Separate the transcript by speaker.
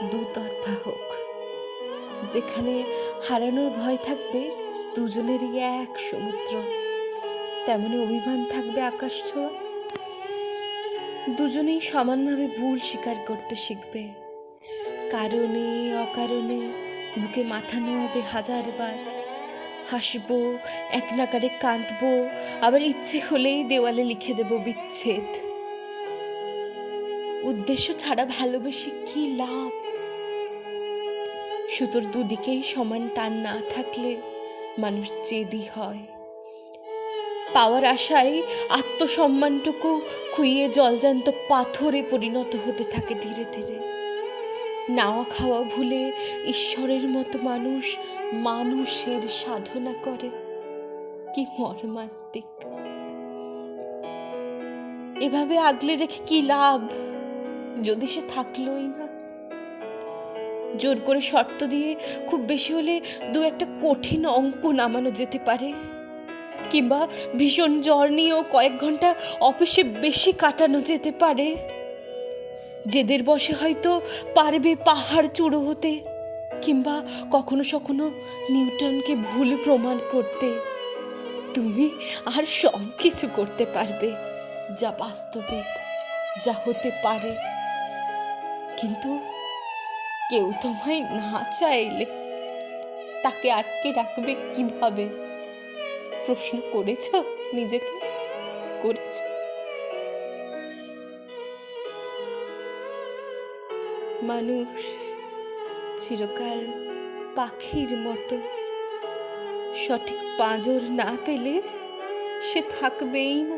Speaker 1: দুতরফা হোক, যেখানে হারানোর ভয় থাকবে দুজনেরই এক সমুদ্র, তেমনি অভিমান থাকবে আকাশ ছোঁয়া। দুজনেই সমানভাবে ভুল স্বীকার করতে শিখবে, কারণে অকারণে বুকে মাথা নোয়াবে হাজারবার, হাসবো, এক নাগারে কাঁদবো, আবার ইচ্ছে হলেই দেওয়ালে লিখে দেব বিচ্ছেদ। উদ্দেশ্য ছাড়া ভালোবেসে কি লাভ? সুতোর দুদিকেই সমান টান না থাকলে মানুষ জেদি হয়। পাওয়ার আশায় আত্মসম্মানটুকু খুইয়ে জলজান্ত পাথরে পরিণত হতে থাকে ধীরে ধীরে। নাওয়া খাওয়া ভুলে ঈশ্বরের মতো মানুষ মানুষের সাধনা করে। কি মর্মান্তিক! এভাবে আগলে রেখে কি লাভ যদি সে থাকলোই না? জোর করে শর্ত দিয়ে খুব বেশি হলে দু একটা কঠিন অঙ্ক নামানো যেতে পারে, কিংবা ভীষণ জ্বর নিয়েও কয়েক ঘন্টা অফিসে বেশি কাটানো যেতে পারে। জেদের বসে হয়তো পারবে পাহাড় চূড়ো হতে, কিংবা কখনো কখনো নিউটনকে ভুল প্রমাণ করতে। তুমি আর সব কিছু করতে পারবে, যা বাস্তবিক, যা হতে পারে। কিন্তু কেউ তোমায় না চাইলে তাকে আটকে রাখবে কিভাবে? প্রশ্ন করেছ নিজেকে? করেছ? মানুষ চিরকাল পাখির মতো, সঠিক পাঁজর না পেলে সে থাকবেই না।